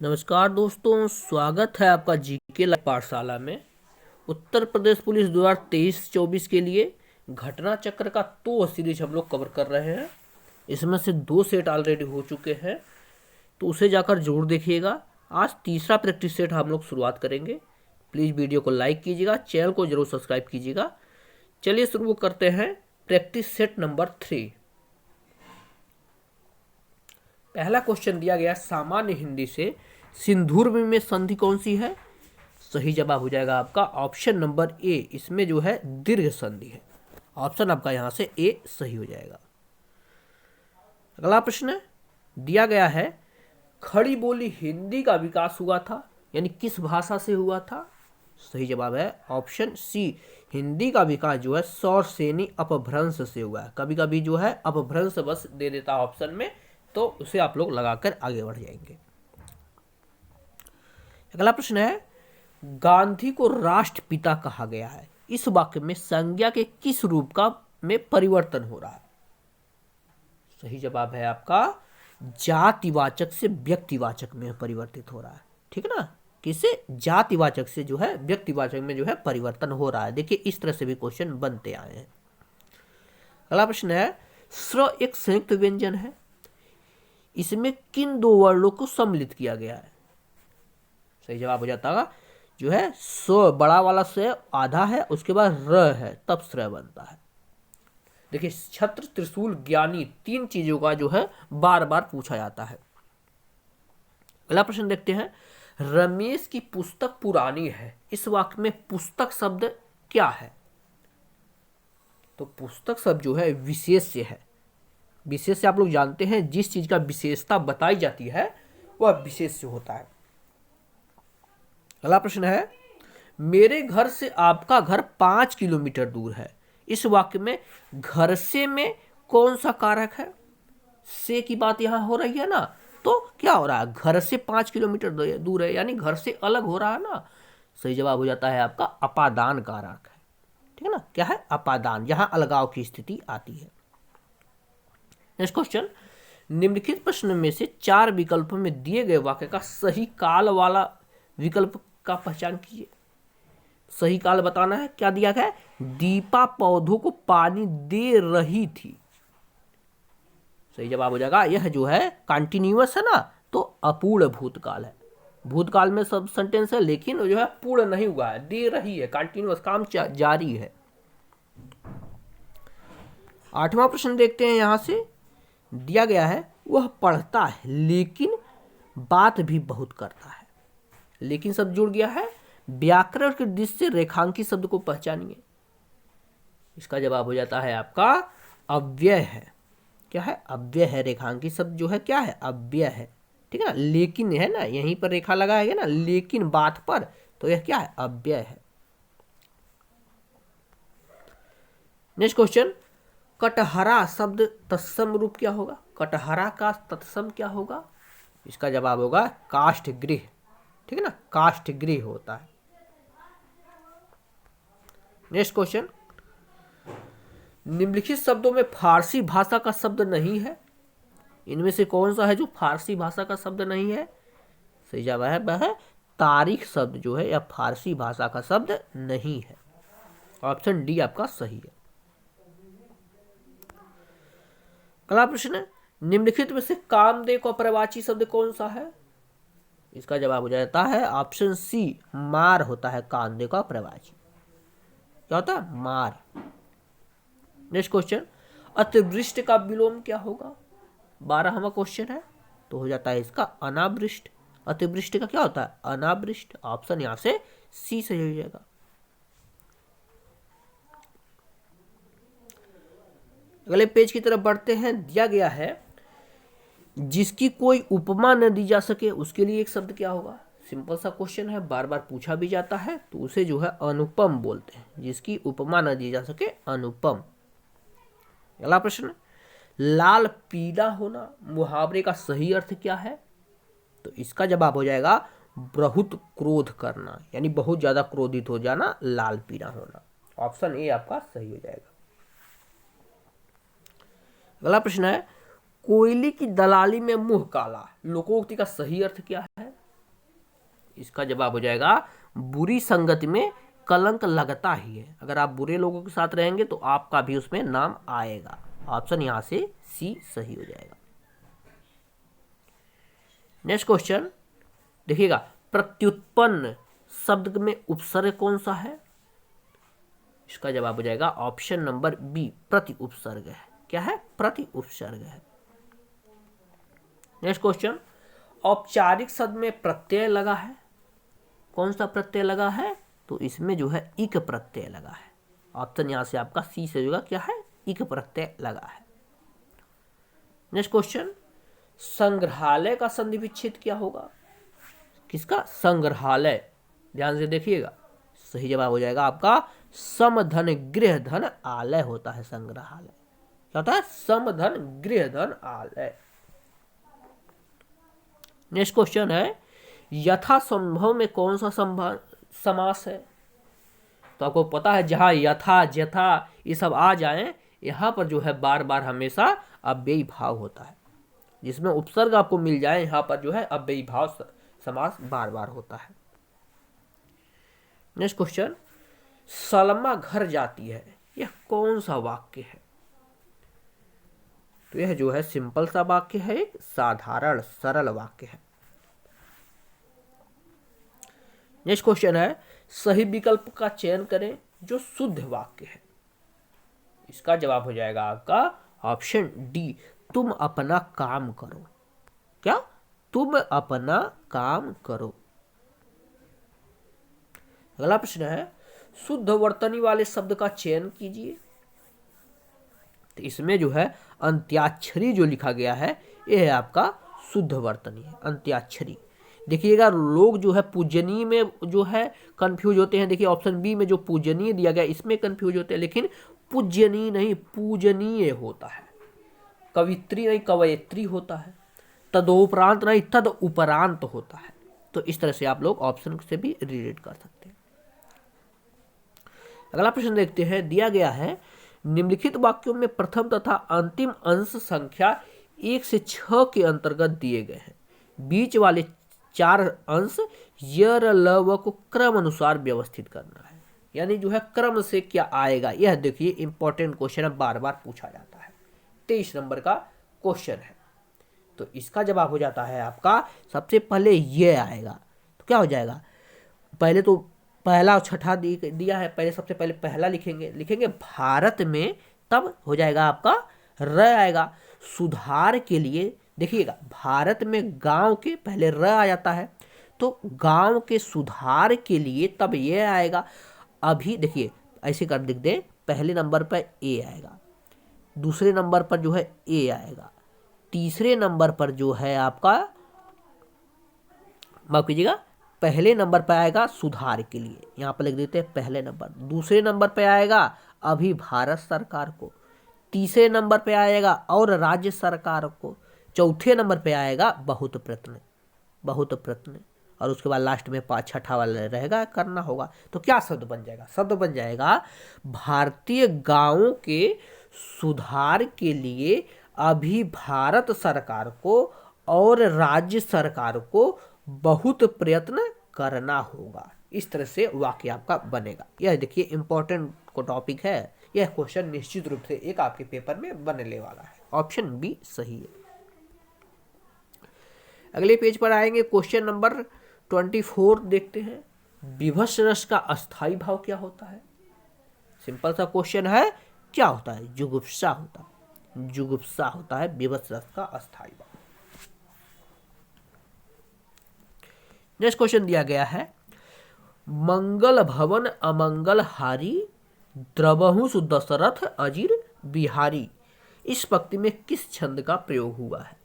नमस्कार दोस्तों, स्वागत है आपका जीके लाइव पाठशाला में। उत्तर प्रदेश पुलिस 2023-24 के लिए घटना चक्र का 2 सीरीज हम लोग कवर कर रहे हैं। इसमें से 2 सेट ऑलरेडी हो चुके हैं, तो उसे जाकर जरूर देखिएगा। आज तीसरा प्रैक्टिस सेट हम लोग शुरुआत करेंगे। प्लीज़ वीडियो को लाइक कीजिएगा, चैनल को जरूर सब्सक्राइब कीजिएगा। चलिए शुरू करते हैं प्रैक्टिस सेट नंबर 3। पहला क्वेश्चन दिया गया सामान्य हिंदी से, सिंधुर में संधि कौन सी है? सही जवाब हो जाएगा आपका ऑप्शन नंबर ए, इसमें जो है दीर्घ संधि है। ऑप्शन आपका यहां से ए सही हो जाएगा। अगला प्रश्न दिया गया है, खड़ी बोली हिंदी का विकास हुआ था, यानी किस भाषा से हुआ था? सही जवाब है ऑप्शन सी, हिंदी का विकास जो है सौरसेनी अपभ्रंश से हुआ है। कभी कभी जो है अपभ्रंश बस दे देता है ऑप्शन में, तो उसे आप लोग लगाकर आगे बढ़ जाएंगे। अगला प्रश्न है, गांधी को राष्ट्रपिता कहा गया है, इस वाक्य में संज्ञा के किस रूप का में परिवर्तन हो रहा है? सही जवाब है आपका जातिवाचक से व्यक्तिवाचक में परिवर्तित हो रहा है। ठीक है ना, किसे? जातिवाचक से जो है व्यक्तिवाचक में जो है परिवर्तन हो रहा है। देखिए इस तरह से भी क्वेश्चन बनते आए हैं। अगला प्रश्न है, स्र एक संयुक्त व्यंजन है, इसमें किन 2 वर्णों को सम्मिलित किया गया है? सही जवाब हो जाता है जो है स, बड़ा वाला से आधा है, उसके बाद र है, तब श्र बनता है। देखिए छत्र, त्रिशूल, ज्ञानी, 3 चीजों का जो है बार बार पूछा जाता है। अगला प्रश्न देखते हैं, रमेश की पुस्तक पुरानी है, इस वाक्य में पुस्तक शब्द क्या है? तो पुस्तक शब्द जो है विशेष्य है। विशेष्य आप लोग जानते हैं, जिस चीज का विशेषता बताई जाती है वह विशेष्य होता है। अगला प्रश्न है, मेरे घर से आपका घर 5 किलोमीटर दूर है, इस वाक्य में घर से में कौन सा कारक है? से की बात यहां हो रही है ना, तो क्या हो रहा है? घर से 5 किलोमीटर दूर है, यानी घर से अलग हो रहा है ना। सही जवाब हो जाता है आपका अपादान कारक है। ठीक है ना, क्या है? अपादान, जहां अलगाव की स्थिति आती है। नेक्स्ट क्वेश्चन, निम्नलिखित प्रश्न में से 4 विकल्पों में दिए गए वाक्य का सही काल वाला विकल्प का पहचान कीजिए। सही काल बताना है। क्या दिया गया है? दीपा पौधों को पानी दे रही थी। सही जवाब हो जाएगा, यह जो है कंटिन्यूअस है ना, तो अपूर्ण भूतकाल है। भूतकाल में सब सेंटेंस है, लेकिन जो है पूर्ण नहीं हुआ है, दे रही है, कंटिन्यूअस, काम जारी है। 8वां प्रश्न देखते हैं। यहां से दिया गया है, वह पढ़ता है लेकिन बात भी बहुत करता है। लेकिन शब्द जुड़ गया है, व्याकरण की दृष्टि से रेखांकित शब्द को पहचानिए। इसका जवाब हो जाता है आपका अव्यय है। क्या है? अव्यय है। रेखांकित शब्द जो है क्या है? अव्यय है। ठीक है ना, लेकिन है ना, यहीं पर रेखा लगाएगा ना, लेकिन बात पर, तो यह क्या है? अव्यय है। नेक्स्ट क्वेश्चन, कटहरा शब्द तत्सम रूप क्या होगा? कटहरा का तत्सम क्या होगा? इसका जवाब होगा काष्ठगृह। ठीक है ना, काष्ठगृह होता है। नेक्स्ट क्वेश्चन, निम्नलिखित शब्दों में फारसी भाषा का शब्द नहीं है, इनमें से कौन सा है जो फारसी भाषा का शब्द नहीं है? सही जवाब है वह तारीख शब्द जो है, या फारसी भाषा का शब्द नहीं है। ऑप्शन डी आपका सही है। अगला प्रश्न, निम्नलिखित में से कामदेव का पर्यायवाची शब्द कौन सा है? इसका जवाब हो जाता है ऑप्शन सी, मार होता है कामदेव का पर्यायवाची। क्या होता है? मार। नेक्स्ट क्वेश्चन, अतिवृष्ट का विलोम क्या होगा? 12वां क्वेश्चन है, तो हो जाता है इसका अनावृष्ट। अतिवृष्टि का क्या होता है? अनावृष्ट। ऑप्शन यहां से सी सही हो जाएगा। अगले पेज की तरफ बढ़ते हैं। दिया गया है, जिसकी कोई उपमा न दी जा सके उसके लिए एक शब्द क्या होगा? सिंपल सा क्वेश्चन है, बार बार पूछा भी जाता है, तो उसे जो है अनुपम बोलते हैं। जिसकी उपमा न दी जा सके, अनुपम। अगला प्रश्न, लाल पीला होना मुहावरे का सही अर्थ क्या है? तो इसका जवाब हो जाएगा बहुत क्रोध करना, यानी बहुत ज्यादा क्रोधित हो जाना, लाल पीला होना। ऑप्शन ए आपका सही हो जाएगा। अगला प्रश्न है, कोयले की दलाली में मुंह काला, लोकोक्ति का सही अर्थ क्या है? इसका जवाब हो जाएगा बुरी संगति में कलंक लगता ही है। अगर आप बुरे लोगों के साथ रहेंगे तो आपका भी उसमें नाम आएगा। ऑप्शन यहां से सी सही हो जाएगा। नेक्स्ट क्वेश्चन देखिएगा, प्रत्युत्पन्न शब्द में उपसर्ग कौन सा है? इसका जवाब हो जाएगा ऑप्शन नंबर बी, प्रति उपसर्ग है। क्या है? प्रति उपसर्ग है। नेक्स्ट क्वेश्चन, औपचारिक शब्द में प्रत्यय लगा है, कौन सा प्रत्यय लगा है? तो इसमें जो है इक प्रत्यय लगा है। ऑप्शन यहां से आपका सी से होगा, क्या है? इक प्रत्यय लगा है। नेक्स्ट क्वेश्चन, संग्रहालय का संधि विच्छेद क्या होगा? किसका? संग्रहालय। ध्यान से देखिएगा, सही जवाब हो जाएगा आपका समधन गृह धन आलय होता है संग्रहालय। क्या होता है? समधन गृह धन आलय। नेक्स्ट क्वेश्चन है, यथासंभव में कौन सा समास है? तो आपको पता है जहां यथा जथा ये सब आ जाए, यहां पर जो है बार बार हमेशा अव्ययी भाव होता है। जिसमें उपसर्ग आपको मिल जाए, यहां पर जो है अव्ययी भाव समास बार बार होता है। नेक्स्ट क्वेश्चन, सलमा घर जाती है, यह कौन सा वाक्य है? तो यह जो है सिंपल सा वाक्य है, एक साधारण सरल वाक्य है। नेक्स्ट क्वेश्चन है, सही विकल्प का चयन करें जो शुद्ध वाक्य है। इसका जवाब हो जाएगा आपका ऑप्शन डी, तुम अपना काम करो। क्या? तुम अपना काम करो। अगला प्रश्न है, शुद्ध वर्तनी वाले शब्द का चयन कीजिए। तो इसमें जो है अंत्याक्षरी जो लिखा गया है, यह है आपका शुद्ध वर्तनी है, अंत्याक्षरी। देखिएगा, लोग जो है पूजनीय में जो है कंफ्यूज होते हैं। देखिए ऑप्शन बी में जो पूजनीय दिया गया इसमें कंफ्यूज होते हैं, लेकिन पूजनीय नहीं पूजनीय होता है। कवित्री नहीं कवयित्री होता है। तदोपरांत नहीं तद उपरांत होता है। तो इस तरह से आप लोग ऑप्शन से भी रिलेट कर सकते हैं। अगला प्रश्न देखते हैं, दिया गया है निम्नलिखित वाक्यों में प्रथम तथा अंतिम अंश संख्या 1 से 6 के अंतर्गत दिए गए हैं। बीच वाले 4 अंश यर ल व को क्रम अनुसार व्यवस्थित करना है। यानी जो है क्रम से क्या आएगा, यह देखिए इंपॉर्टेंट क्वेश्चन है, बार बार पूछा जाता है। 23 नंबर का क्वेश्चन है। तो इसका जवाब हो जाता है आपका सबसे पहले ये आएगा। तो क्या हो जाएगा? पहले तो पहला और छठा दिया है, पहले सबसे पहले पहला लिखेंगे भारत में, तब हो जाएगा आपका र आएगा। सुधार के लिए देखिएगा, भारत में गांव के पहले र आ जाता है, तो गांव के सुधार के लिए तब ये आएगा। अभी देखिए ऐसे कर दे, पहले नंबर पर ए आएगा, दूसरे नंबर पर जो है ए आएगा, तीसरे नंबर पर जो है आपका, माफ कीजिएगा, पहले नंबर पर आएगा सुधार के लिए, यहाँ पर लिख देते हैं पहले नंबर। दूसरे नंबर पर आएगा अभी भारत सरकार को, तीसरे नंबर पे आएगा और राज्य सरकार को, चौथे नंबर पे आएगा बहुत प्रयत्न, और उसके बाद लास्ट में 5 वाला रहेगा, करना होगा। तो क्या शब्द बन जाएगा? शब्द बन जाएगा भारतीय गांवों के सुधार के लिए अभी भारत सरकार को और राज्य सरकार को बहुत प्रयत्न करना होगा। इस तरह से वाक्य आपका बनेगा। यह देखिए इंपॉर्टेंट को टॉपिक है, यह क्वेश्चन निश्चित रूप से एक आपके पेपर में बनने वाला है। ऑप्शन बी सही है। अगले पेज पर आएंगे, क्वेश्चन नंबर 24 देखते हैं। विभत्स रस का अस्थाई भाव क्या होता है? सिंपल सा क्वेश्चन है, क्या होता है? जुगुप्सा होता है विभत्स रस का अस्थाई भाव। नेक्स्ट क्वेश्चन दिया गया है, मंगल भवन अमंगल हारी द्रवहुस दशरथ अजीर बिहारी, इस पंक्ति में किस छंद का प्रयोग हुआ है?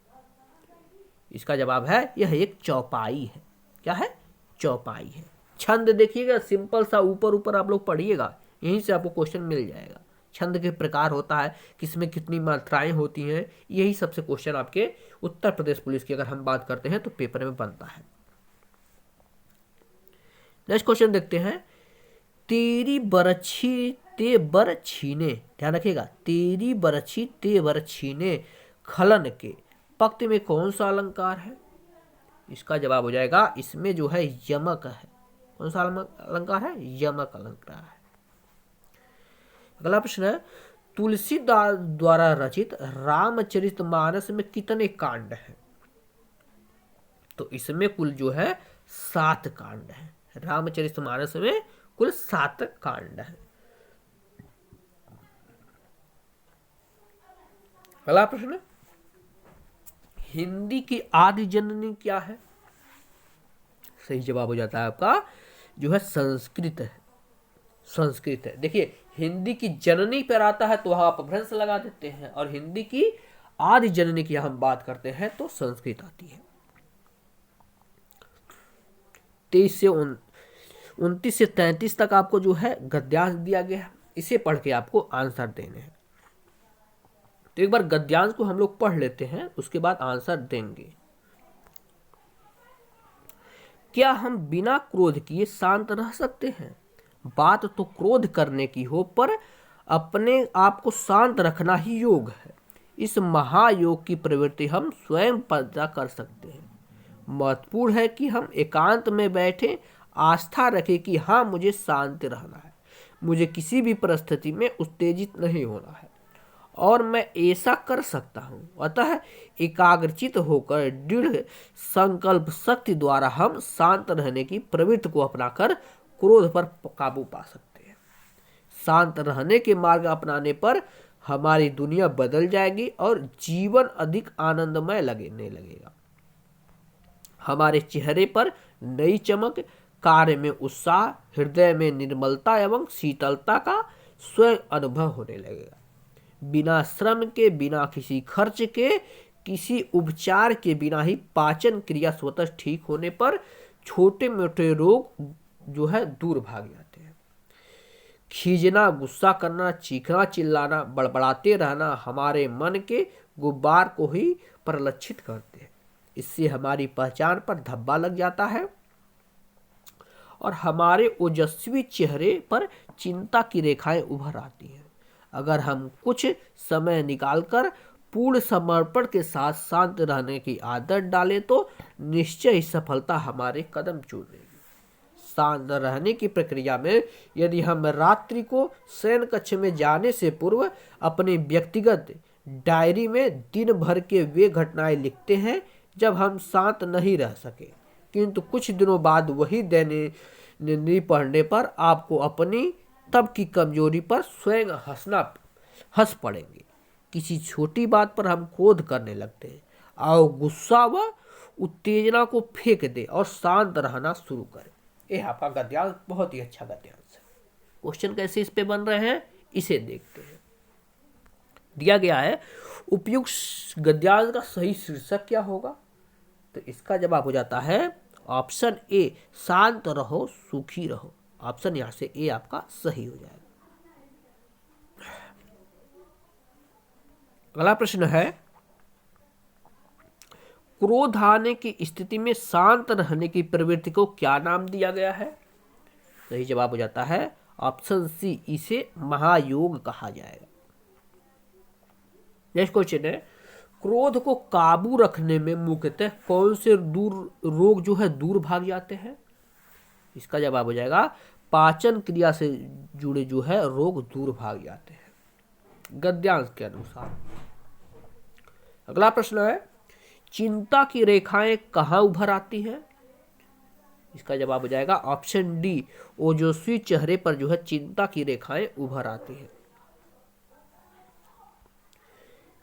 इसका जवाब है यह एक चौपाई है। क्या है? चौपाई है। छंद देखिएगा सिंपल सा, ऊपर आप लोग पढ़िएगा, यहीं से आपको क्वेश्चन मिल जाएगा। छंद के प्रकार होता है, किसमें कितनी मात्राएं होती हैं, यही सबसे क्वेश्चन आपके उत्तर प्रदेश पुलिस की अगर हम बात करते हैं तो पेपर में बनता है। नेक्स्ट क्वेश्चन देखते हैं, तेरी बरछी ते बर छीने, ध्यान रखिएगा, तेरी बरछी ते बर छीने खलन के पंक्ति में कौन सा अलंकार है? इसका जवाब हो जाएगा, इसमें जो है यमक है। कौन सा अलंकार है? यमक अलंकार है। अगला प्रश्न है, तुलसीदास द्वारा रचित रामचरितमानस में कितने कांड हैं? तो इसमें कुल जो है 7 कांड है। रामचरितमानस में कुल 7 कांड है। अगला प्रश्न, हिंदी की आदि जननी क्या है? सही जवाब हो जाता है आपका जो है संस्कृत है। संस्कृत है। देखिए, हिंदी की जननी पर आता है तो वहां आप भ्रंश लगा देते हैं, और हिंदी की आदि जननी की हम बात करते हैं तो संस्कृत आती है। 23 से 29 से 33 तक आपको जो है गद्यांश दिया गया है, इसे पढ़ के आपको आंसर देने हैं। तो एक बार गद्यांश को हम लोग पढ़ लेते हैं, उसके बाद आंसर देंगे। क्या हम बिना क्रोध किए शांत रह सकते हैं? बात तो क्रोध करने की हो, पर अपने आप को शांत रखना ही योग है। इस महायोग की प्रवृत्ति हम स्वयं पैदा कर सकते हैं। महत्वपूर्ण है कि हम एकांत में बैठे आस्था रखें कि हाँ, मुझे शांत रहना है, मुझे किसी भी परिस्थिति में उत्तेजित नहीं होना है और मैं ऐसा कर सकता हूँ। अतः एकाग्रचित होकर दृढ़ संकल्प शक्ति द्वारा हम शांत रहने की प्रवृत्ति को अपनाकर क्रोध पर काबू पा सकते हैं। शांत रहने के मार्ग अपनाने पर हमारी दुनिया बदल जाएगी और जीवन अधिक आनंदमय लगने लगेगा। हमारे चेहरे पर नई चमक, कार्य में उत्साह, हृदय में निर्मलता एवं शीतलता का स्वयं अनुभव होने लगेगा। बिना श्रम के, बिना किसी खर्च के, किसी उपचार के बिना ही पाचन क्रिया स्वतः ठीक होने पर छोटे मोटे रोग जो है दूर भाग जाते हैं। खींचना, गुस्सा करना, चीखना, चिल्लाना, बड़बड़ाते रहना हमारे मन के गुब्बार को ही प्रलक्षित करते हैं। इससे हमारी पहचान पर धब्बा लग जाता है और हमारे ओजस्वी चेहरे पर चिंता की रेखाएं उभर आती हैं। अगर हम कुछ समय निकालकर पूर्ण समर्पण के साथ शांत रहने की आदत डालें तो निश्चय ही सफलता हमारे कदम चूम लेगी। शांत रहने की प्रक्रिया में यदि हम रात्रि को शयन कक्ष में जाने से पूर्व अपने व्यक्तिगत डायरी में दिन भर के वे घटनाएं लिखते हैं जब हम शांत नहीं रह सके, किंतु कुछ दिनों बाद वही दैनिक पढ़ने पर आपको अपनी तब की कमजोरी पर स्वयं हंस पड़ेंगे। किसी छोटी बात पर हम क्रोध करने लगते हैं। आओ गुस्सा व उत्तेजना को फेंक दे और शांत रहना शुरू करें। यह आपका गद्यांश बहुत ही अच्छा गद्यांश है। क्वेश्चन कैसे इस पे बन रहे हैं इसे देखते हैं। दिया गया है, उपयुक्त गद्यांश का सही शीर्षक क्या होगा? तो इसका जवाब हो जाता है ऑप्शन ए, शांत रहो सुखी रहो। ऑप्शन यहां से ए आपका सही हो जाएगा। अगला प्रश्न है, क्रोध आने की स्थिति में शांत रहने की प्रवृत्ति को क्या नाम दिया गया है? सही जवाब हो जाता है ऑप्शन सी, इसे महायोग कहा जाएगा। नेक्स्ट क्वेश्चन है, क्रोध को काबू रखने में मुख्यतः कौन से रोग जो है दूर भाग जाते हैं? इसका जवाब हो जाएगा पाचन क्रिया से जुड़े जो है रोग दूर भाग जाते हैं गद्यांश के अनुसार। अगला प्रश्न है, चिंता की रेखाएं कहां उभर आती हैं? इसका जवाब हो जाएगा ऑप्शन डी, ओजस्वी चेहरे पर जो है चिंता की रेखाएं उभर आती हैं।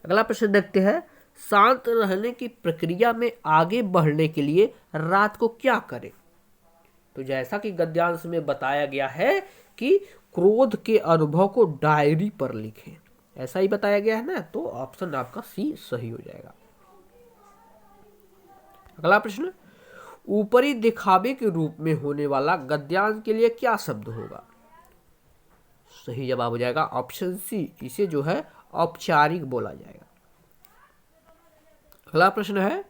अगला प्रश्न देखते हैं, शांत रहने की प्रक्रिया में आगे बढ़ने के लिए रात को क्या करें? तो जैसा कि गद्यांश में बताया गया है कि क्रोध के अनुभव को डायरी पर लिखें, ऐसा ही बताया गया है ना, तो ऑप्शन आपका सी सही हो जाएगा। अगला प्रश्न, ऊपरी दिखावे के रूप में होने वाला गद्यांश के लिए क्या शब्द होगा? सही जवाब हो जाएगा ऑप्शन सी, इसे जो है औपचारिक बोला जाएगा। अगला प्रश्न है,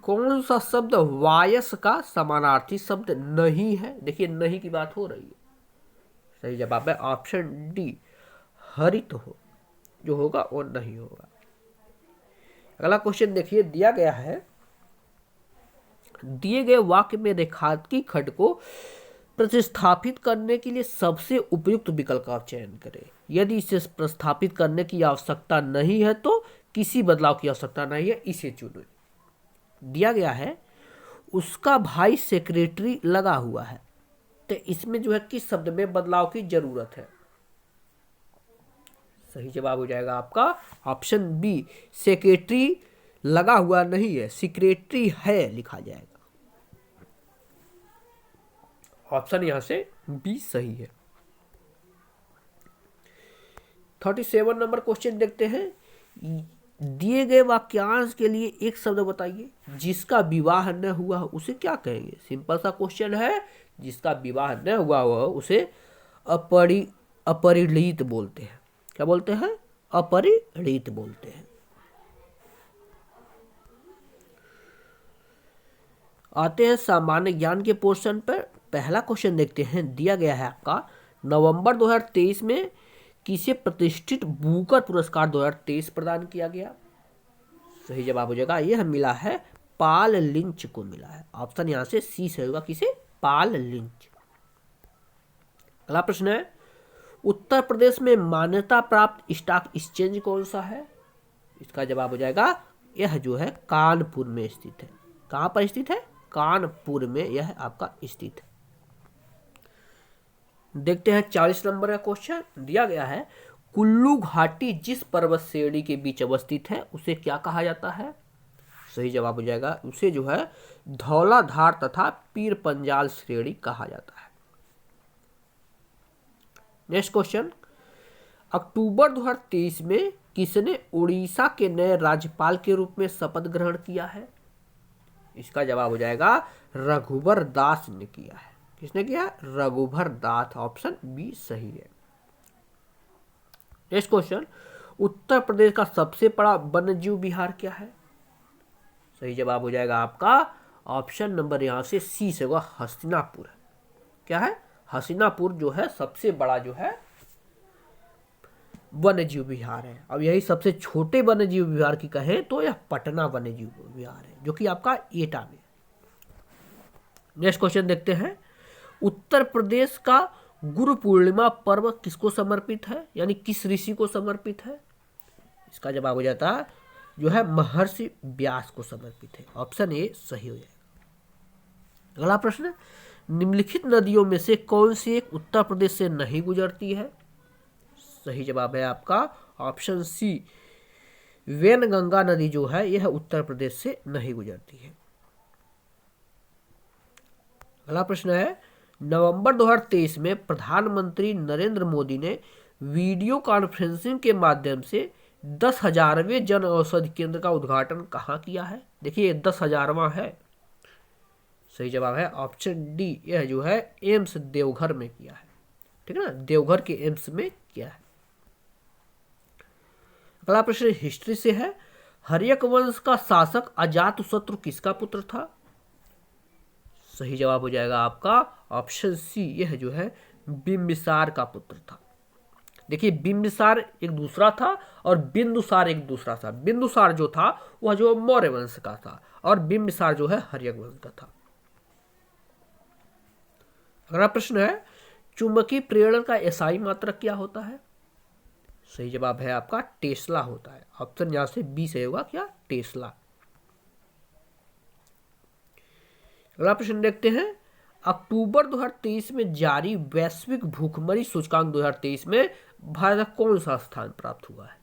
कौन सा शब्द वायस का समानार्थी शब्द नहीं है? देखिए नहीं की बात हो रही है। सही जवाब है ऑप्शन डी, हरित हो जो होगा वो नहीं होगा। अगला क्वेश्चन देखिए, दिया गया है, दिए गए वाक्य में रेखांकी खंड को प्रतिस्थापित करने के लिए सबसे उपयुक्त विकल्प का चयन करें। यदि इसे प्रतिस्थापित करने की आवश्यकता नहीं है तो किसी बदलाव की आवश्यकता नहीं है, इसे चुनें। दिया गया है उसका भाई सेक्रेटरी लगा हुआ है, तो इसमें जो है किस शब्द में बदलाव की जरूरत है? सही जवाब हो जाएगा आपका ऑप्शन बी, सेक्रेटरी लगा हुआ नहीं है, सेक्रेटरी है लिखा जाएगा। ऑप्शन यहां से बी सही है। 37 नंबर क्वेश्चन देखते हैं। दिए गए वाक्यांश के लिए एक शब्द बताइए। जिसका विवाह न हुआ उसे क्या कहेंगे? सिंपल सा क्वेश्चन है। जिसका विवाह न हुआ हो उसे अपरिणीत बोलते हैं। क्या बोलते हैं? अपरिणीत बोलते हैं। आते हैं सामान्य ज्ञान के पोर्शन पर। पहला क्वेश्चन देखते हैं। दिया गया है आपका नवंबर 2023 में किसे प्रतिष्ठित बुकर पुरस्कार 2023 प्रदान किया गया? सही जवाब हो जाएगा यह मिला है पाल लिंच को मिला है। ऑप्शन यहां से सी से होगा, किसे? Paul Lynch. अगला प्रश्न है उत्तर प्रदेश में मान्यता प्राप्त स्टॉक एक्सचेंज कौन सा है? इसका जवाब हो जाएगा यह जो है कानपुर में स्थित है। कहां पर स्थित है? कानपुर में यह आपका स्थित है। देखते हैं 40 नंबर का क्वेश्चन। दिया गया है कुल्लू घाटी जिस पर्वत श्रेणी के बीच अवस्थित है उसे क्या कहा जाता है? सही जवाब हो जाएगा उसे जो है धौलाधार तथा पीर पंजाल श्रेणी कहा जाता है। Next question. अक्टूबर 2023 में किसने उड़ीसा के नए राज्यपाल के रूप में शपथ ग्रहण किया है? इसका जवाब हो जाएगा रघुवर दास ने किया है। किसने किया? रघुवर दास। ऑप्शन बी सही है। Next question. उत्तर प्रदेश का सबसे बड़ा वन्यजीव विहार क्या है? सही जवाब हो जाएगा आपका ऑप्शन नंबर यहां से सी से होगा, हस्तिनापुर है। क्या है? हस्तिनापुर जो है सबसे बड़ा जो है वन्यजीव विहार है। अब यही सबसे छोटे वन्यजीव विहार की कहें तो यह पटना वन्यजीव विहार है जो कि आपका एटा में। नेक्स्ट क्वेश्चन देखते हैं। उत्तर प्रदेश का गुरु पूर्णिमा पर्व किसको समर्पित है, यानी किस ऋषि को समर्पित है? इसका जवाब हो जाता है जो है महर्षि व्यास को समर्पित है। ऑप्शन ए सही हो जाएगा। अगला प्रश्न। निम्नलिखित नदियों में से कौन सी एक उत्तर प्रदेश से नहीं गुजरती है? सही जवाब है आपका ऑप्शन सी, वैनगंगा नदी जो है यह उत्तर प्रदेश से नहीं गुजरती है। अगला प्रश्न है। नवंबर 2023 में प्रधानमंत्री नरेंद्र मोदी ने वीडियो कॉन्फ्रेंसिंग के माध्यम से 10,000वें जन औषधि केंद्र का उद्घाटन कहाँ किया है? देखिए 10,000वां है। सही जवाब है ऑप्शन डी, यह जो है एम्स देवघर में किया है। ठीक है ना, देवघर के एम्स में किया है। अगला प्रश्न हिस्ट्री से है। हर्यक वंश का शासक अजातशत्रु किसका पुत्र था? सही जवाब हो जाएगा आपका ऑप्शन सी, यह जो है बिंबिसार का पुत्र था। देखिए बिंबिसार एक दूसरा था और बिंदुसार एक दूसरा था। बिंदुसार जो था वह जो मौर्य वंश का था और बिंबिसार जो है हर्यक वंश का था। अगला प्रश्न है चुंबकीय प्रेरण का एसआई मात्रक क्या होता है? सही जवाब है आपका टेस्ला होता है। ऑप्शन यहां से बी से होगा, क्या? टेस्ला। अगला प्रश्न देखते हैं। अक्टूबर 2023 में जारी वैश्विक भूखमरी सूचकांक 2023 में भारत का कौन सा स्थान प्राप्त हुआ है?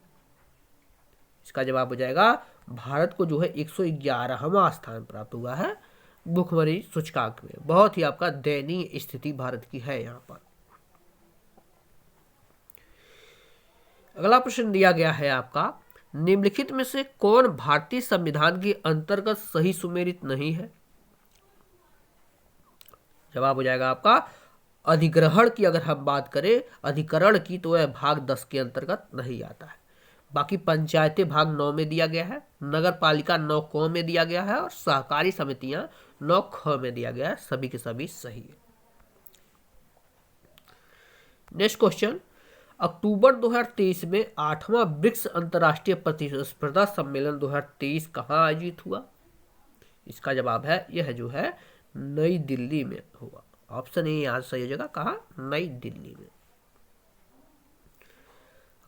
इसका जवाब हो जाएगा भारत को जो है 111वां स्थान प्राप्त हुआ है भूखमरी सूचकांक में। बहुत ही आपका दयनीय स्थिति भारत की है यहाँ पर। अगला प्रश्न दिया गया है आपका निम्नलिखित में से कौन भारतीय संविधान के अंतर्गत सही सुमेलित नहीं है? जवाब हो जाएगा आपका अधिग्रहण की। अगर हम बात करें अधिकरण की तो वह भाग 10 के अंतर्गत नहीं आता है। बाकी पंचायतें भाग 9 में दिया गया है, नगर पालिका 9 क में दिया गया है और सहकारी समितियां 9 ख में दिया गया है। सभी के सभी सही है। Next question. अक्टूबर 2023 में 8वां ब्रिक्स अंतर्राष्ट्रीय प्रतिस्पर्धा सम्मेलन 2023 कहां आयोजित हुआ? इसका जवाब है यह जो है नई दिल्ली में होगा। ऑप्शन ए यहाँ सही हो जाएगा, कहाँ, नई दिल्ली में।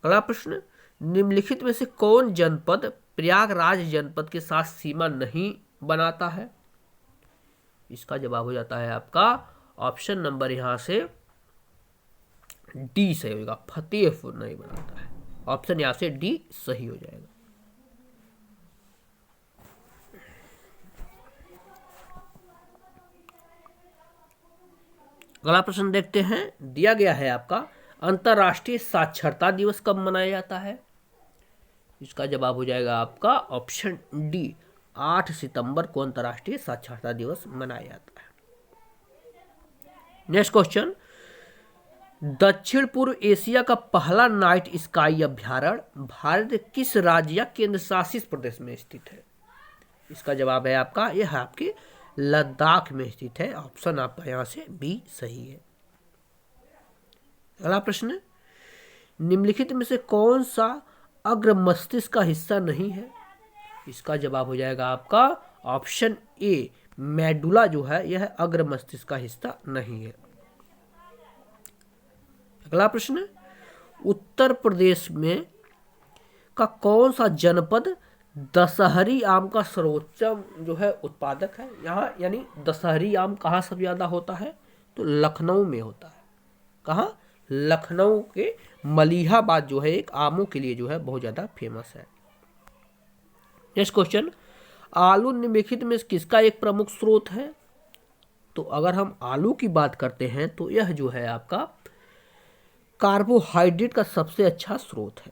अगला प्रश्न, निम्नलिखित में से कौन जनपद प्रयागराज जनपद के साथ सीमा नहीं बनाता है? इसका जवाब हो जाता है आपका ऑप्शन नंबर यहां से डी सही होगा, फतेहपुर नहीं बनाता है। ऑप्शन यहां से डी सही हो जाएगा। अगला प्रश्न देखते हैं, दिया गया है आपका अंतर्राष्ट्रीय साक्षरता दिवस कब मनाया जाता है? इसका जवाब हो जाएगा आपका ऑप्शन डी, 8 सितंबर को अंतर्राष्ट्रीय साक्षरता दिवस मनाया जाता है। नेक्स्ट क्वेश्चन, दक्षिण पूर्व एशिया का पहला नाइट स्काई अभ्यारण्य भारत के किस राज्य या केंद्र शासित प्रदेश में स्थित है? इसका जवाब है आपका यह आपके लद्दाख में स्थित है। ऑप्शन आपका यहां से बी सही है। अगला प्रश्न, निम्नलिखित में से कौन सा अग्र मस्तिष्क का हिस्सा नहीं है? इसका जवाब हो जाएगा आपका ऑप्शन ए, मेडुला जो है यह अग्र मस्तिष्क का हिस्सा नहीं है। अगला प्रश्न, उत्तर प्रदेश में का कौन सा जनपद दशहरी आम का सर्वोच्च जो है उत्पादक है? यहाँ यानी दशहरी आम कहाँ सबसे ज्यादा होता है? तो लखनऊ में होता है। कहाँ? लखनऊ के मलिहाबाद जो है एक आमों के लिए जो है बहुत ज्यादा फेमस है। नेक्स्ट क्वेश्चन, आलू निम्नलिखित में किसका एक प्रमुख स्रोत है? तो अगर हम आलू की बात करते हैं तो यह जो है आपका कार्बोहाइड्रेट का सबसे अच्छा स्रोत है।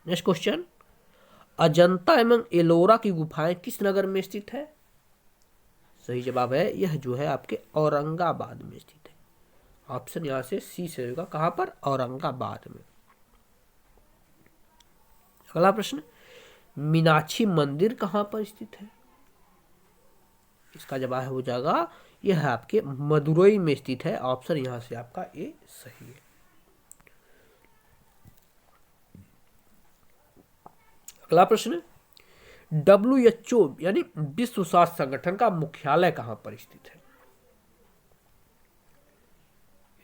नेक्स्ट क्वेश्चन, अजंता एवं एलोरा की गुफाएं किस नगर में स्थित है? सही जवाब है यह जो है आपके औरंगाबाद में स्थित है। ऑप्शन यहां से सी से होगा, कहां पर? औरंगाबाद में। अगला प्रश्न, मीनाक्षी मंदिर कहां पर स्थित है? इसका जवाब हो जाएगा यह आपके मदुरई में स्थित है। ऑप्शन यहां से आपका ए सही है। अगला प्रश्न, WHO यानी विश्व स्वास्थ्य संगठन का मुख्यालय कहां पर स्थित है?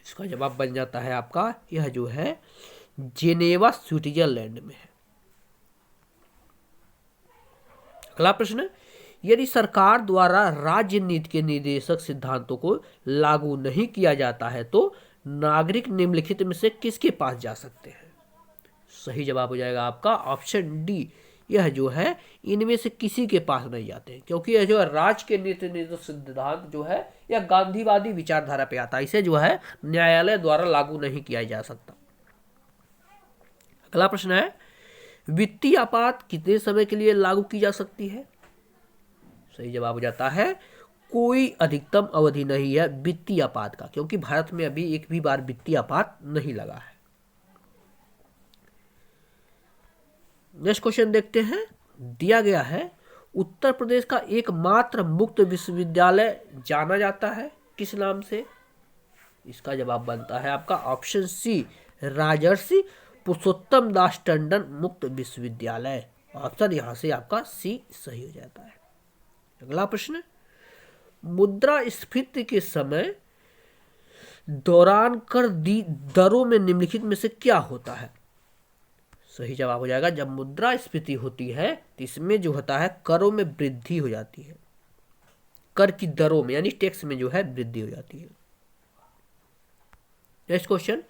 इसका जवाब बन जाता है आपका यह जो है जेनेवा स्विट्जरलैंड में है। अगला प्रश्न, यदि सरकार द्वारा राज्य नीति के निर्देशक सिद्धांतों को लागू नहीं किया जाता है तो नागरिक निम्नलिखित में से किसके पास जा सकते हैं? सही जवाब हो जाएगा आपका ऑप्शन डी, यह जो है इनमें से किसी के पास नहीं जाते हैं, क्योंकि यह जो है राज्य के नीति निर्देशक सिद्धांत जो है यह गांधीवादी विचारधारा पे आता है। इसे जो है न्यायालय द्वारा लागू नहीं किया जा सकता। अगला प्रश्न है, वित्तीय आपात कितने समय के लिए लागू की जा सकती है? सही जवाब हो जाता है कोई अधिकतम अवधि नहीं है वित्तीय आपात का, क्योंकि भारत में अभी एक भी बार वित्तीय आपात नहीं लगा है। नेक्स्ट क्वेश्चन देखते हैं, दिया गया है उत्तर प्रदेश का एकमात्र मुक्त विश्वविद्यालय जाना जाता है किस नाम से? इसका जवाब बनता है आपका ऑप्शन सी, राजर्षि पुरुषोत्तम दास टंडन मुक्त विश्वविद्यालय। ऑप्शन यहां से आपका सी सही हो जाता है। अगला प्रश्न, मुद्रास्फीति के समय दौरान कर दरों में निम्नलिखित में से क्या होता है? सही जवाब हो जाएगा जब मुद्रास्फीति होती है तो इसमें जो होता है करों में वृद्धि हो जाती है, कर की दरों में यानी टैक्स में जो है वृद्धि हो जाती है। नेक्स्ट क्वेश्चन,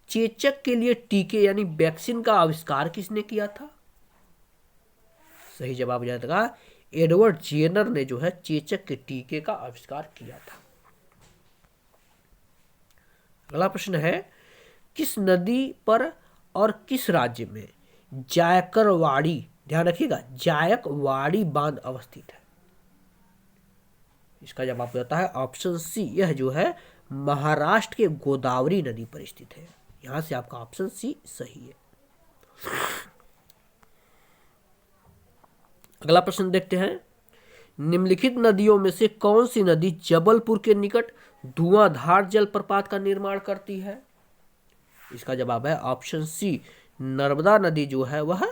चेचक के लिए टीके यानी वैक्सीन का आविष्कार किसने किया था? सही जवाब हो जाएगा एडवर्ड जेनर ने जो है चेचक के टीके का आविष्कार किया था। अगला प्रश्न है, किस नदी पर और किस राज्य में जायकवाड़ी, ध्यान रखिएगा, जायकवाड़ी बांध अवस्थित है? इसका जवाब हो जाता है ऑप्शन सी, यह जो है महाराष्ट्र के गोदावरी नदी पर स्थित है। यहां से आपका ऑप्शन सी सही है। अगला प्रश्न देखते हैं, निम्नलिखित नदियों में से कौन सी नदी जबलपुर के निकट धुआंधार जलप्रपात का निर्माण करती है? इसका जवाब है ऑप्शन सी, नर्मदा नदी जो है वह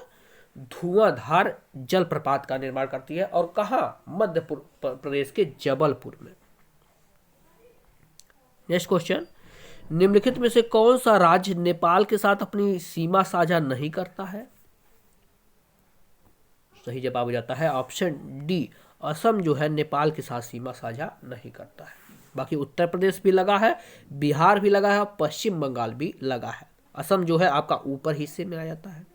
धुआंधार जलप्रपात का निर्माण करती है और कहाँ, मध्य प्रदेश के जबलपुर में। नेक्स्ट क्वेश्चन, निम्नलिखित में से कौन सा राज्य नेपाल के साथ अपनी सीमा साझा नहीं करता है? सही जवाब हो जाता है ऑप्शन डी, असम जो है नेपाल के साथ सीमा साझा नहीं करता है। बाकी उत्तर प्रदेश भी लगा है, बिहार भी लगा है, पश्चिम बंगाल भी लगा है। असम जो है आपका ऊपर हिस्से में आ जाता है।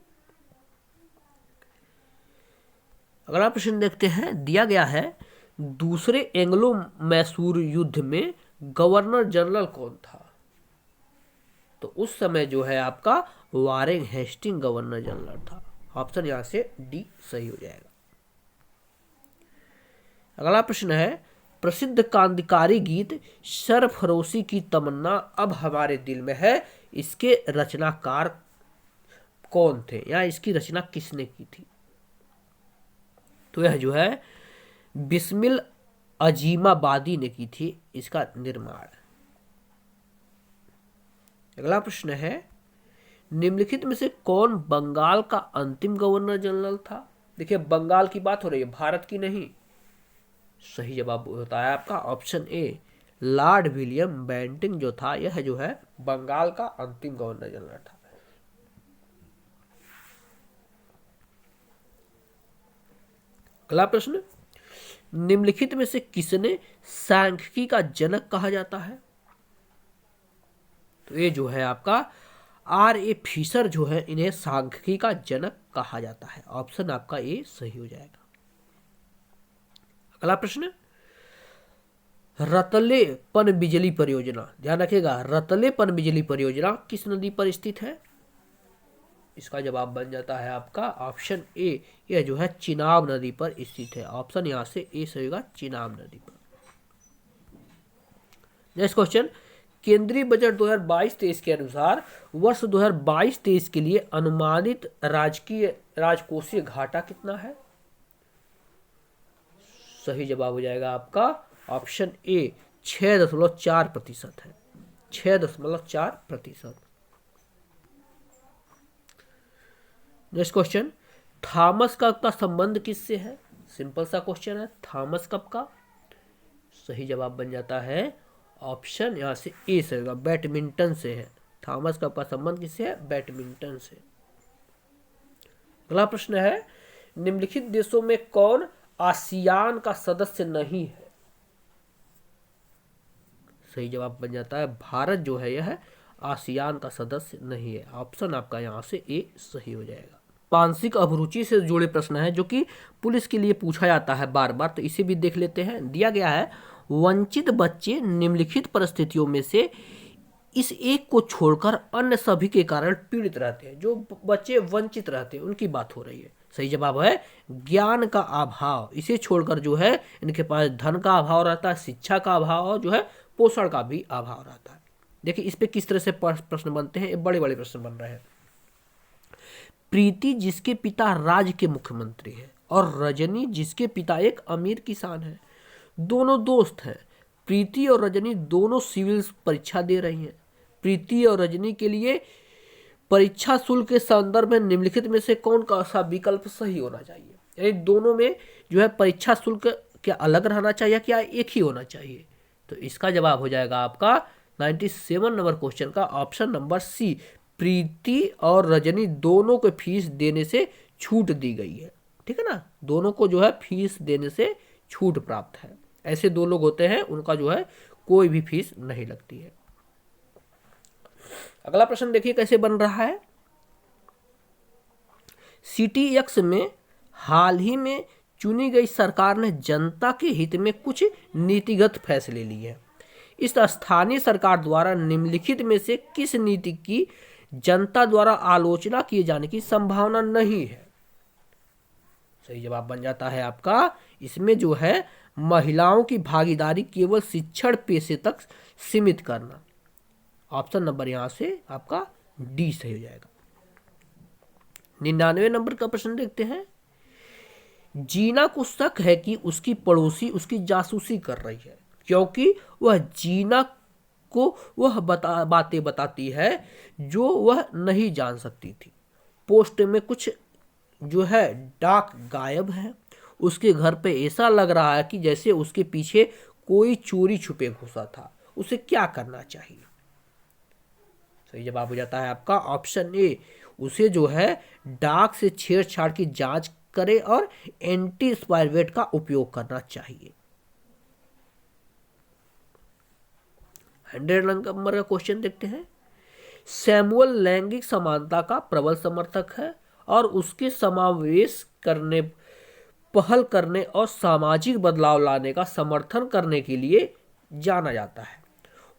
अगला प्रश्न देखते हैं, दिया गया है दूसरे एंग्लो मैसूर युद्ध में गवर्नर जनरल कौन था? तो उस समय जो है आपका वारेन हेस्टिंग गवर्नर जनरल था। ऑप्शन यहां से डी सही हो जाएगा। अगला प्रश्न है, प्रसिद्ध क्रांतिकारी गीत सरफरोशी की तमन्ना अब हमारे दिल में है, इसके रचनाकार कौन थे या इसकी रचना किसने की थी? तो यह जो है बिस्मिल अजीमाबादी ने की थी इसका निर्माण। अगला प्रश्न है, निम्नलिखित में से कौन बंगाल का अंतिम गवर्नर जनरल था? देखिए बंगाल की बात हो रही है, भारत की नहीं। सही जवाब होता है आपका option A, Lord William Bentinck जो था यह जो है बंगाल का अंतिम गवर्नर जनरल था। अगला प्रश्न, निम्नलिखित में से किसने सांख्यिकी का जनक कहा जाता है? तो ये जो है आपका R.A. फिशर जो है इन्हें सांख्यिकी का जनक कहा जाता है। ऑप्शन आपका ए सही हो जाएगा। अगला प्रश्न, रतले पनबिजली परियोजना, ध्यान रखिएगा, रतले पनबिजली परियोजना किस नदी पर स्थित है? इसका जवाब बन जाता है आपका ऑप्शन ए, यह जो है चिनाब नदी पर स्थित है। ऑप्शन यहां से ए सही होगा, चिनाब नदी पर। नेक्स्ट क्वेश्चन, केंद्रीय बजट 2022-23 के अनुसार वर्ष 2022-23 के लिए अनुमानित राजकोषीय घाटा कितना है? सही जवाब हो जाएगा आपका ऑप्शन ए, 6.4% है। 6.4%। नेक्स्ट क्वेश्चन, थॉमस कप का संबंध किससे है? सिंपल सा क्वेश्चन है, थॉमस कप का सही जवाब बन जाता है ऑप्शन यहां से ए से होगा, बैडमिंटन से है। थॉमस कप का संबंध किससे है? बैडमिंटन से। अगला प्रश्न है, निम्नलिखित देशों में कौन आसियान का सदस्य नहीं है? सही जवाब बन जाता है भारत जो है यह आसियान का सदस्य नहीं है। ऑप्शन आपका यहां से ए सही हो जाएगा। मानसिक अभिरुचि से जुड़े प्रश्न है जो कि पुलिस के लिए पूछा जाता है बार बार, तो इसे भी देख लेते हैं। दिया गया है, वंचित बच्चे निम्नलिखित परिस्थितियों में से इस एक को छोड़कर अन्य सभी के कारण पीड़ित रहते हैं। जो बच्चे वंचित रहते हैं उनकी बात हो रही है। सही जवाब है ज्ञान का अभाव। इसे छोड़कर जो है इनके पास धन का अभाव रहता है, शिक्षा का अभाव और जो है पोषण का भी अभाव रहता है। देखिए इस पे किस तरह से प्रश्न बनते हैं, बड़े बड़े प्रश्न बन रहे हैं। प्रीति जिसके पिता राज्य के मुख्यमंत्री है और रजनी जिसके पिता एक अमीर किसान है, दोनों दोस्त हैं। प्रीति और रजनी दोनों सिविल परीक्षा दे रही हैं। प्रीति और रजनी के लिए परीक्षा शुल्क के संदर्भ में निम्नलिखित में से कौन सा विकल्प सही होना चाहिए? यानी दोनों में जो है परीक्षा शुल्क क्या अलग रहना चाहिए, क्या एक ही होना चाहिए? तो इसका जवाब हो जाएगा आपका 97 नंबर क्वेश्चन का ऑप्शन नंबर सी, प्रीति और रजनी दोनों को फीस देने से छूट दी गई है। ठीक है ना, दोनों को जो है फीस देने से छूट प्राप्त है। ऐसे दो लोग होते हैं उनका जो है कोई भी फीस नहीं लगती है। अगला प्रश्न देखिए कैसे बन रहा है। CTX में हाल ही में चुनी गई सरकार ने जनता के हित में कुछ नीतिगत फैसले लिए हैं। इस स्थानीय सरकार द्वारा निम्नलिखित में से किस नीति की जनता द्वारा आलोचना किए जाने की संभावना नहीं है? सही जवाब बन जाता है आपका इसमें जो है महिलाओं की भागीदारी केवल शिक्षण पेशे तक सीमित करना। ऑप्शन नंबर यहां से आपका डी सही हो जाएगा। 99 नंबर का प्रश्न देखते हैं। जीना को शक है कि उसकी पड़ोसी उसकी जासूसी कर रही है, क्योंकि वह जीना को वह बातें बताती है जो वह नहीं जान सकती थी। पोस्ट में कुछ जो है डाक गायब है, उसके घर पे ऐसा लग रहा है कि जैसे उसके पीछे कोई चोरी छुपे घुसा था, उसे क्या करना चाहिए? सही जवाब हो जाता है आपका ऑप्शन ए, उसे जो है डाक से छेड़छाड़ की जांच करे और एंटी स्पाइवेट का उपयोग करना चाहिए। 100 नंबर का क्वेश्चन देखते हैं। सैमुअल लैंगिक समानता का प्रबल समर्थक है और उसके समावेश करने, पहल करने और सामाजिक बदलाव लाने का समर्थन करने के लिए जाना जाता है।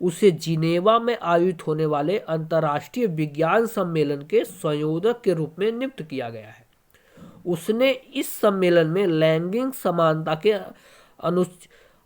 उसे जिनेवा में आयोजित होने वाले अंतर्राष्ट्रीय विज्ञान सम्मेलन के संयोजक के रूप में नियुक्त किया गया है। उसने इस सम्मेलन में लैंगिक समानता के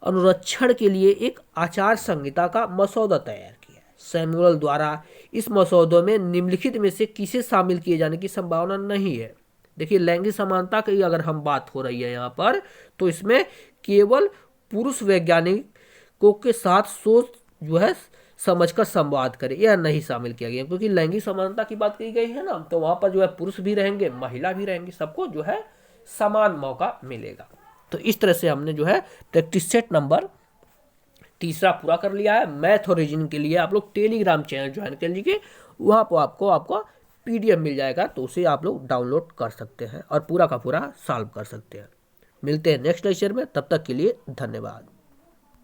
अनुरक्षण के लिए एक आचार संहिता का मसौदा तैयार किया है। सैमुअल द्वारा इस मसौदे में निम्नलिखित में से किसे शामिल किए जाने की संभावना नहीं है? देखिए, लैंगिक समानता की अगर हम बात हो रही है यहाँ पर, तो इसमें केवल पुरुष वैज्ञानिकों के साथ सोच जो है समझकर संवाद करे, यह नहीं शामिल किया गया, क्योंकि लैंगिक समानता की बात की गई है ना, तो वहां पर जो है पुरुष भी रहेंगे, महिला भी रहेंगे, सबको जो है समान मौका मिलेगा। तो इस तरह से हमने जो है प्रैक्टिस सेट नंबर तीसरा पूरा कर लिया है। मैथ और रीजनिंग के लिए आप लोग टेलीग्राम चैनल ज्वाइन कर लीजिए, वहाँ पर आपको PDF मिल जाएगा, तो उसे आप लोग डाउनलोड कर सकते हैं और पूरा का पूरा सॉल्व कर सकते हैं। मिलते हैं नेक्स्ट लेक्चर में, तब तक के लिए धन्यवाद।